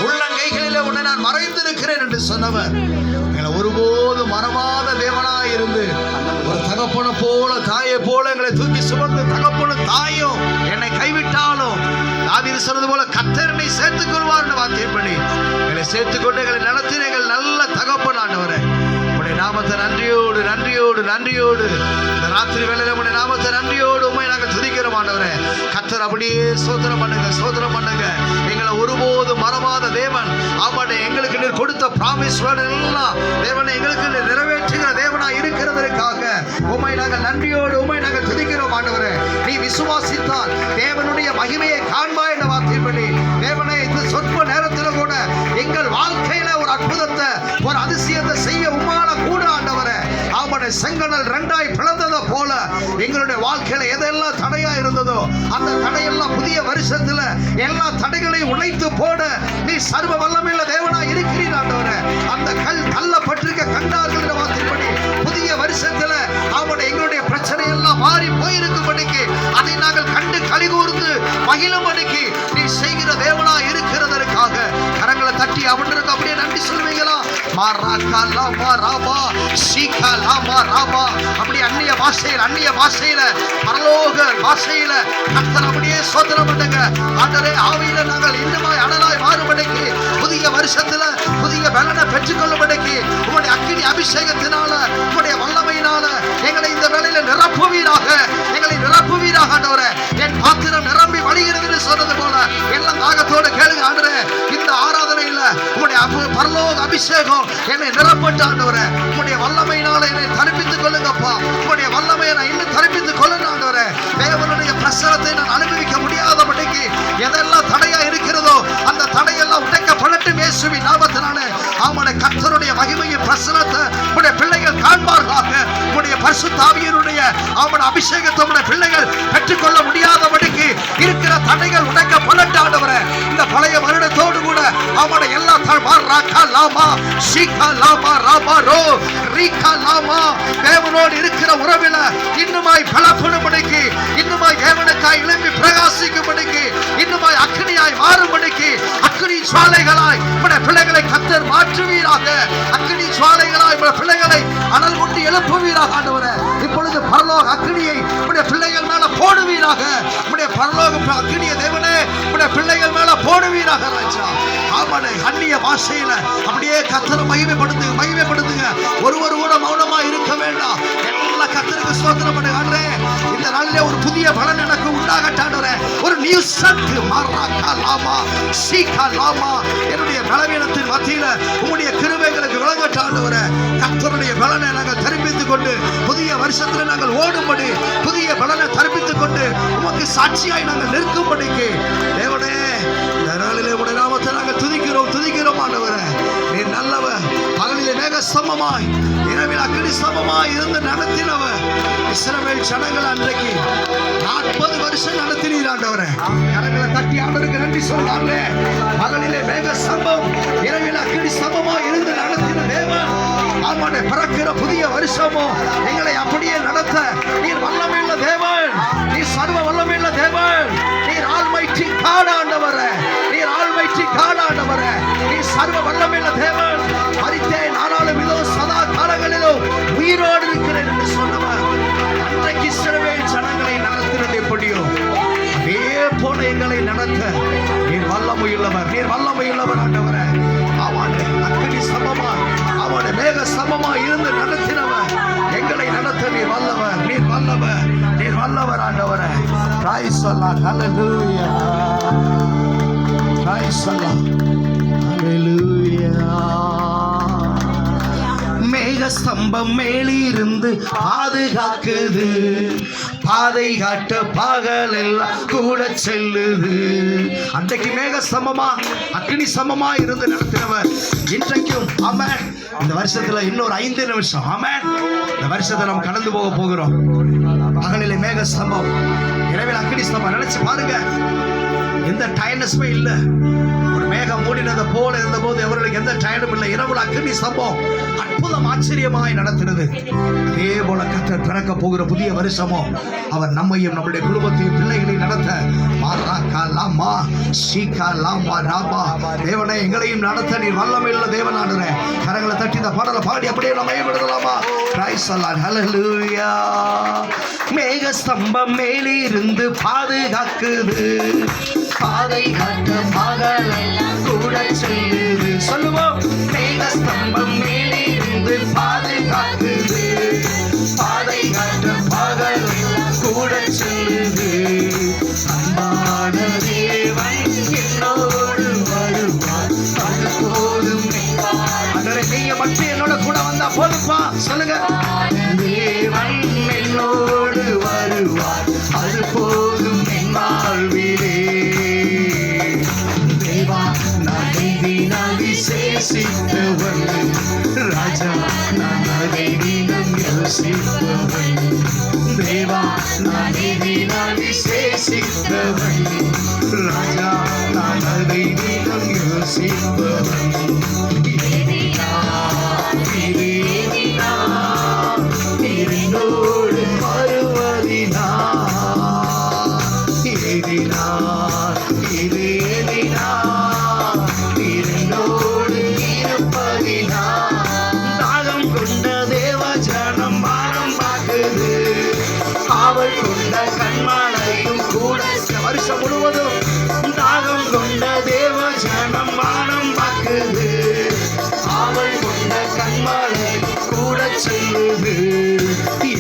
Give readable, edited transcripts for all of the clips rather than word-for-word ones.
உள்ளங்கைகளிலே உன்னை நான் மறைந்திருக்கிறேன் என்று சொன்னவர் எங்களை ஒருபோது மறவாத தேவனாய் இருந்து ஒரு தகப்பனை போல தாயை போல எங்களை தூக்கி சுமந்து தகப்பனும் தாயும் என்னை கைவிட்டாலும் தாவீது சொன்னது போல கர்த்தர் என்னை சேர்த்துக் கொள்வார் என்ற வார்த்தையின்படி எங்களை சேர்த்துக்கொண்டு எங்களை நடத்தின எங்கள் நல்ல தகப்பன் ஆண்டவரே, உம்முடைய நாமத்தை நன்றியோடு நன்றியோடு நன்றியோடு இந்த ராத்திரி வேளையில உம்முடைய நாமத்தை நன்றியோடு உம்மை நாங்கள் துதிக்கிறோம் ஆண்டவரே. கர்த்தர் அப்படியே சோதனம் பண்ணுங்க. எங்களை ஒருபோது மறவாத தேவன். ஆமாண்டே, எங்களுக்கு நீர் கொடுத்த பிராமிஸ் எல்லாம் தேவனை எங்களுக்கு நிறைவேற்றுகிற தேவனா இருக்கிறதற்காக உம்மை நாங்கள் நன்றியோடு உம்மை நாங்கள் துதிக்கிறோம் ஆண்டவரே. நீ விசுவாசித்தால் தேவனுடைய மகிமையை காண்பாய் என்ற வார்த்தையின்படி தேவனை இந்த சொற்ப நேரத்தில் கூட எங்கள் வாழ்க்கையில ஒரு அற்புதத்தை ஒரு அதிசயத்தை செய்ய உம்மால கூட ஆண்டவரே. ஆமாண்டே, செங்கடல் ரெண்டாய் பிளந்ததை போல எங்களுடைய வாழ்க்கையில எதெல்லாம் தடையா இருந்ததோ அந்த தடையெல்லாம் புதிய வருஷத்துல எல்லா தடைகளையும் உடைத்து போட நீ சர்வ வல்லமையுள்ள தேவனா இருக்கிறீர் ஆண்டவரே. அந்த கல் தள்ளப்பட்டிருக்க கண்டார்கள் என்ற வார்த்தைப்படி புதிய வருஷத்துல ஆமாண்டே எங்களுடைய பிரச்சனை எல்லாம் மாறி போயிருக்கும்படிக்கு அதை நாங்கள் கண்டு கலிகூர்ந்து மகிழும்படிக்கு நீ செய்கிற தேவனா இருக்கிறதற்காக கரங்களை தட்டி அவனுக்கு அப்படியே நன்றி சொல்லுவீங்களா? அப்படி அந்நிய பாஷையில பரலோக பாஷையில கர்த்தர் அப்படியே சோதனை பண்ணுங்க ஆண்டவரே. ஆவியில நாங்கள் இன்னமாய் அனலாய் மாறுபடிக்கு புதிய வருஷத்துல புதிய பலனை பெற்றுக்கொள்ளும்படிக்கு உங்களுடைய அக்கினி அபிஷேகத்தினால உங்களுடைய வல்லமையினால எங்களை இந்த வேளையில நிரப்புவீராக ஆண்டவரே. என் பாத்திரம் நிரம்பி வழிகிறது சொன்னது போல எல்லாம் தாகத்தோடு கேளுங்க ஆண்டவரே. இந்த ஆராதனையில உங்களுடைய பரலோக அபிஷேகம் என்னை நிரப்பட்டு ஆண்டவரே. உங்களுடைய வல்லமையினால என்னை தரிப்பித்துக் கொள்ளுங்கப்பா. உங்களுடைய வல்லமையை நான் இன்னும் தரிப்பித்துக் கொள்ளுங்க ஆண்டவரே. தேவனுடைய பிரசனத்தை நான் அனுபவிக்க முடியாதபடிக்கு எதெல்லாம் தடையா இருக்கிறதோ அந்த தடையெல்லாம் உடைக்கப்படட்டும் இயேசுவின் நாமத்தினாலே. ஆமாண்டே, கர்த்தருடைய மகிமையின் பிரசனத்தை உங்களுடைய பிள்ளைகள் காண்பார்களாக. உங்களுடைய பரிசுத்த ஆவியினுடைய ஆமாண்டே அபிஷேகத்தை உங்களுடைய பிள்ளைகள் பெற்றுக்கொள்ள முடியாதபடிக்கு இருக்கிற தடைகள் உடைக்கப்படட்டும் ஆண்டவரே. இந்த பழைய வருடத்தோடு கூட ஆமாண்டே எல்லா தேவனோடு இருக்கிற உறவில இன்னுமாய் பலப்படும்படிக்கு இன்னுமாய் தேவனுக்காய் இளம்பி பிரகாசிக்கும்படிக்கு இன்னுமாய் அக்னியாய் மாறும்படிக்கு அக்னி சுவாலைகளாய் பிள்ளைகளை கர்த்தர் மாற்றுவீராக. அக்னி சுவாலைகளாய் பிள்ளைகளை அனல் கொண்டு எழுப்புவீராக ஆண்டவரே. இப்பொழுது பரலோக அக்னியை பிள்ளைகள் மேல போடுவீராக. பரலோக அக்னியை தேவனே பிள்ளைகள் மேல போடுவீராக ராஜா. ஆமாண்டே, அந்நிய பாஷையில அப்படியே கர்த்தரை மகிமைப்படுத்துங்க. ஒருவர் கூட மௌனமா இருக்க வேண்டாம். எல்லா கர்த்தருக்கு ஸ்தோத்திரம் பண்ணுங்க ஆண்டவரே. இந்த நாளிலே ஒரு புதிய பலன் எனக்கு உண்டாகட்டாண்டவரே. ஒரு நியூ சத் மாராகலாமா சீகலாமா என்னுடைய பலவீனத்தின் மத்தியில உம்முடைய கிருபைகளுக்கு விளங்கட்டாண்டவரே. கர்த்தருடைய பலனை நாங்கள் தரிப்பித்துக் கொண்டு புதிய வருஷத்துல நாங்கள் ஓடும்படி புதிய பலனை தரிப்பித்துக் கொண்டு உமக்கு சாட்சியாய் நாங்கள் நிற்கும்படிக்கு தேவனே இந்த நாளிலே உடைய நாமத்தை நாங்கள் துதிக்கிறோம் ஆண்டவரே. நீர் நல்லவர். பகலிலே மேக ஸ்தம்பமாய் இரவில் அக்கினி ஸ்தம்பமாய் இருந்து நடத்தினவர். இஸ்ரவேல் ஜனங்கள் அன்றைக்கு 40 வருஷம் நடத்தினீர் ஆண்டவரே. கரங்களை தட்டி ஆண்டவருக்கு நன்றி சொல்றாங்க. பகலிலே மேக ஸ்தம்பம் இரவில் அக்கினி ஸ்தம்பமாய் இருந்து நடத்தின தேவன் ஆமாண்டே, பிறக்கிற புதிய வருஷமோ எங்களை அப்படியே நடத்த நீர் வல்லமையுள்ள தேவன். நீர் சர்வ வல்லமையுள்ள தேவன். நீர் ஆல்மைட்டி காட் ஆண்டவரே. நீர் சர்வ வல்லமையுள்ள தேவன். மரித்தேன் ஆனாலும் இதோ சதா காலங்களிலும் உயிரோடு இருக்கிறேன் என்று சொன்னவர் அன்றைக்கு இஸ்ரவேல் ஜனங்களை நடத்தினது எப்படியோ அதே போல எங்களை நடத்த நீர் வல்லமையுள்ளவர் ஆண்டவரே. ஆமாண்டே, அக்கினி ஸ்தம்பமாய் ஆமாண்டே மேக ஸ்தம்பமாய் இருந்து நடத்தினவர் எங்களை நடத்த நீர் வல்லவர் ஆண்டவரே. பிரைஸ் அல்லாஹ். ஹல்லேலூயா. பிரைஸ் அல்லாஹ். ஹல்லேலூயா. மேக ஸ்தம்பம் மேலிருந்து பாதுகாக்குது. பாதை காட்ட பகல் எல்லாம் கூட செல்லுது. அன்றைக்கு மேக ஸ்தம்பமா அக்னி ஸ்தம்பமா இருந்து நடத்தினவர் இன்றைக்கும் ஆமென். இந்த வருஷத்துல இன்னொரு 5 நிமிஷம் ஆமென். இந்த வருஷத்தை நாம் கடந்து போகிறோம். பகலிலே மேக ஸ்தம்பம் இரவில் அக்னி ஸ்தம்பம். நினைச்சு பாருங்க, எந்த டயர்னஸ்மே இல்லை. ஒரு மேகம் மூடி மூடினது போல இருந்தபோது அவர்களுக்கு எந்த டயர்டும் இல்லை. இரவுல அக்னி ஸ்தம்பம் அற்புதம் ஆச்சரியமாய் நடத்தினது. அதே போல கர்த்தர் திறக்க போகிற புதிய வருஷமோ அவர் நம்மையும் நம்முடைய குடும்பத்தையும் பிள்ளைகளையும் நடத்த தேவனை எங்களையும் நடத்த நீ வல்லமையுள்ள தேவனாடுற. கரங்களை தட்டி இந்த பாடலை பாடி அப்படியே நம்ம மேம்படுத்தலாமா? ஹல்லேலூயா. மேக ஸ்தம்பம் மேலிருந்து பாதுகாக்குது, பாதை காட்ட மகளெல்லாம் கூட செல்லுது. சொல்லுவோம், மேக ஸ்தம்பம் மேலிருந்து பாதுகாக்குது, பாதை காட்ட மகளெல்லாம் கூட செல்லுது. அன்பான தேவன் என்னோடு வருவார், அது போதும். நீங்க மட்டும் என்னோட கூட வந்தா போதுப்பா. சொல்லுங்க, தேவன் என்னோடு வருவார், அது போதும் என் வாழ்விலே. தேவா நான் தினம் விசேஷித்தவன், ராஜா நான் அதை தினம் யோசிப்பவன். தேவா நான் தினம் விசேஷித்தவன், ராஜா நான் அதை தினம் யோசிப்பவன். இரண்டோடு வருவதினா இரண்டோடு இருப்பதினா தாகம் கொண்ட தேவ ஜனம் மானம் பார்க்குது, அவள் கொண்ட கண்மாலையும் கூட வருஷம் முழுவதும் தாகம் கொண்ட தேவ ஜனம் மானம் பார்க்குது, அவள் கொண்ட கண்மாலை கூட செல்லுது.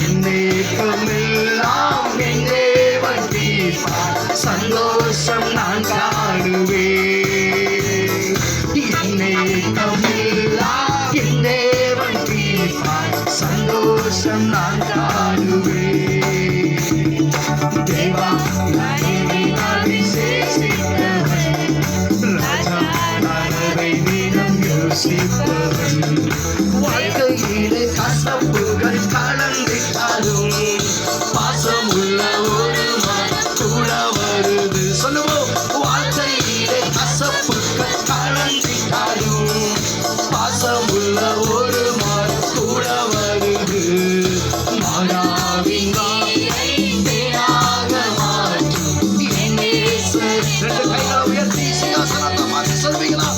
என்னேக்கமெல்லாம் என் தேவன் தீர்ப்பார், சந்தோஷம் நான் காணுவேன். என்னேக்கமெல்லாம் என் தேவன் தீர்ப்பார், சந்தோஷம் நான் காணுவேன். தேவா நான் விசேஷித்தவன், ராஜா நான் அதை தினம் யோசிப்பவன். வாழ்க்கையிலே கசப்புகள் கலந்திட்டாலும் பாசமுள்ள ஒரு மனம் கூட வருது. சொல்லுவோம், வாழ்க்கையிலே கசப்புகள் கலந்திட்டாலும் பாசமுள்ள ஒரு மனம் கூட வருது. மாறாவின் தேனாக மாற்றும் என் நேசர். ரெண்டு கைகளை உயர்த்தி சிங்காசனத்தை மாற்றி சொல்வீங்களா?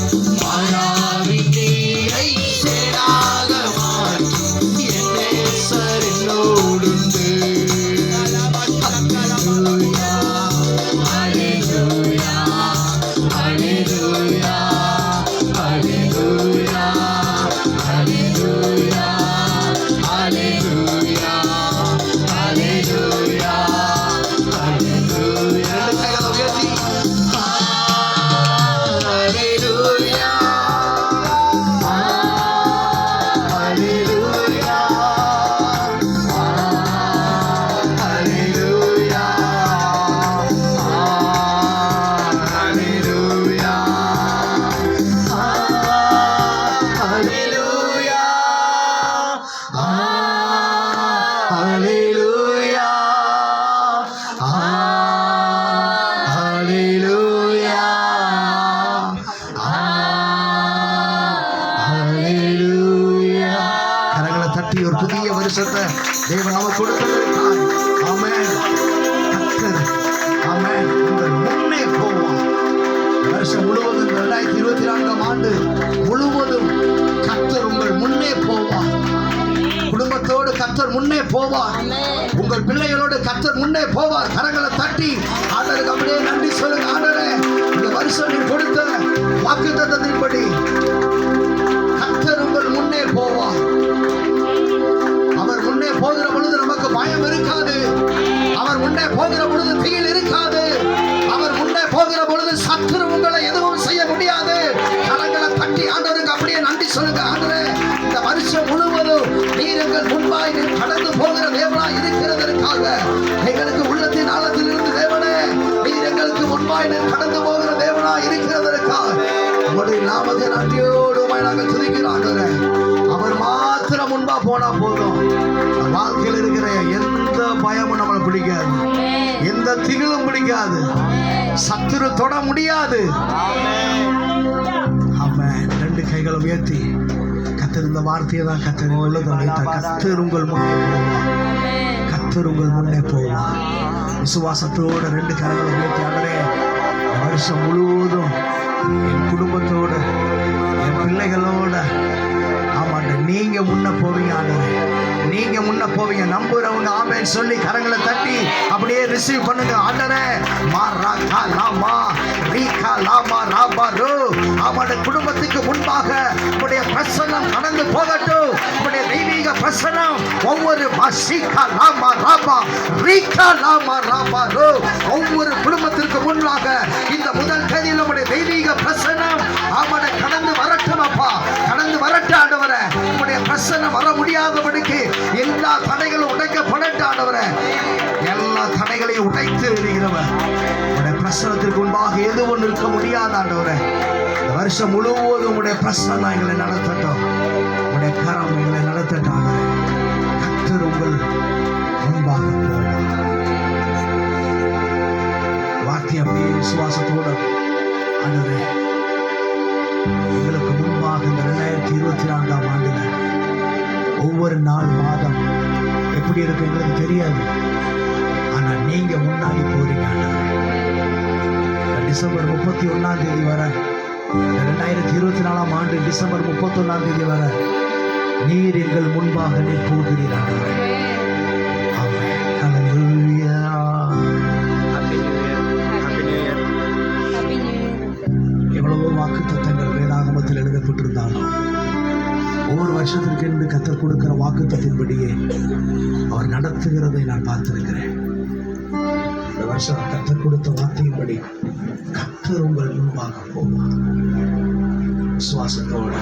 மாறாவின் நீரை தேனாக மாற்றும் என் நேசர் என்னோடுண்டு. ஹல்லேலூயா, ஹல்லேலூயா, ஹல்லேலூயா, ஹல்லேலூயா, ஹல்லேலூயா, ஹல்லேலூயா, ஹல்லேலூயா, ஹல்லேலூயா. ரெண்டு கைகளை உயர்த்தி ஹல்லேலூயா, ஹல்லேலூயா, ஹல்லேலூயா, ஹல்லேலூயா, ஹல்லேலூயா, ஹல்லேலூயா, ஹல்லேலூயா. கரங்களை தட்டி ஒரு புதிய வருஷத்தை தேவன் நமக்கு கொடுத்திருக்கிறார். ஆமென். கர்த்தர் ஆமென் உங்கள் முன்னே போவார். வருஷம் முழுவதும் 2024 ஆண்டு முழுவதும் கர்த்தர் உங்கள் முன்னே போவார். குடும்பத்தோடு கர்த்தர் முன்னே போவார். உங்கள் பிள்ளைகளோடு கர்த்தர் முன்னே போவார். கரங்களை தட்டி ஆண்டவருக்கு அப்படியே நன்றி சொல்லுங்க. ஆண்டவரே, இந்த வருஷம் நீ கொடுத்த வாக்குத்தத்தத்தின்படி கர்த்தர் உங்கள் முன்னே போவார். அவர் முன்னே போகிற பொழுது நமக்கு பயம் இருக்காது. அவர் முன்னே போகிற பொழுது திகில் இருக்காது. அவர் முன்னே போகிற பொழுது சத்துரு உங்களை எதுவும் செய்ய முடியாது. கரங்களை தட்டி ஆண்டவருக்கு அப்படியே நன்றி சொல்லுங்க. ஆண்டவரே, இந்த வருஷம் முழுவதும் நீர் எங்கள் முன்பாய் கடந்து போகிற தேவனாய் இருக்கிறதற்காக, எங்களுக்கு உள்ளத்தின் ஆழத்தில் இருந்து தேவனே நீர் எங்களுக்கு முன்பாய் கடந்து போகிற தேவனாய் இருக்கிறதற்காக உங்களுடைய நாமத்தை நன்றியோடு நாங்கள் துதிக்கிறோம். அவர் மாத்திரம் முன்பா போனா போதும். வாழ்க்கையில் இருக்கிற எந்த பயமும் நம்மளை பிடிக்காது, எந்த திகிலும் பிடிக்காது, சத்துரு தொட முடியாது. கைகளை உயர்த்தி கர்த்தர் இந்த வார்த்தையை தான் கர்த்தர் உள்ளதை வைத்தார். கர்த்தர் உங்கள் முன்னே போவார், கர்த்தர் உங்கள் முன்னே போவார். விசுவாசத்தோட 2 கரங்களை உயர்த்தி ஆண்டவரே, வருஷம் முழுவதும் என் குடும்பத்தோட என் பிள்ளைகளோட ஆமாண்ட நீங்க முன்ன போவீங்க ஆண்டவரே, நீங்க முன்ன போவீங்க. நம்புறவங்க ஆமென் சொல்லி கரங்களை தட்டி அப்படியே ரிசீவ் பண்ணுங்க. ஆண்டவரே மாராகா லாமா ரீகா லாமா ராபாரு ஆமாண்ட குடும்பத்துக்கு முன்பாக உடைய பிரசன்னம் கடந்து போகட்டும். உடைய தெய்வீக பிரசன்னம் ஒவ்வொரு மாசிகா லாமா ராபா ரீகா லாமா ராபாரு ஒவ்வொரு குடும்பத்திற்கு முன்பாக இந்த முதல் தேதியில் உடைய தெய்வீக பிரசன்னம் ஆமாண்ட கடந்து வரட்டும் அப்பா, கடந்து வரட்டும் ஆண்டவரே. உடைய பிரசன்னம் வர முடியாதபடிக்கு எல்லா தடைகளும் உடைக்கப்படட்டும் ஆண்டவரே. எல்லா தடைகளையும் உடைத்து எறிகிறவர் உடைய பிரசனத்திற்கு முன்பாக எதுவும் நிற்க முடியாத ஆண்டவரே. இந்த வருஷம் முழுவதும் உடைய பிரசன்னம் எங்களை நடத்தட்டும், உடைய கரம் எங்களை நடத்தட்டும் ஆண்டவரே. கர்த்தர் உங்கள் முன்பாக போவார். வார்த்தை அப்படியே விசுவாசத்தோடு ஆண்டவரே எங்களுக்கு முன்பாக இந்த 2024ஆம் ஆண்டுல ஒவ்வொரு நாள் மாதம் எப்படி இருக்கு எங்களுக்கு தெரியாது, ஆனா நீங்க முன்னாடி போறீங்க ஆண்டவரே. டிசம்பர் 31ஆம் தேதி வர 2024ஆம் ஆண்டு டிசம்பர் 31ஆம் தேதி வர நீர் எங்கள் முன்பாக நீர் போகிறீர் ஆண்டவரே. Amen. Hallelujah. Happy new year. Happy new year. Happy new year. எவ்வளவோ வாக்குத்தத்தங்கள் வேதாகமத்தில் எழுதப்பட்டிருந்தாலும் ஒவ்வொரு வருஷத்திற்கு என்று கர்த்தர் கொடுக்கிற வாக்குத்தத்தின்படியே அவர் நடத்துகிறதை நான் பார்த்திருக்கிறேன். இந்த வருஷம் கர்த்தர் கொடுத்த வார்த்தையின்படி கர்த்தர் உங்கள் முன்பாக போவார். விசுவாசத்தோடு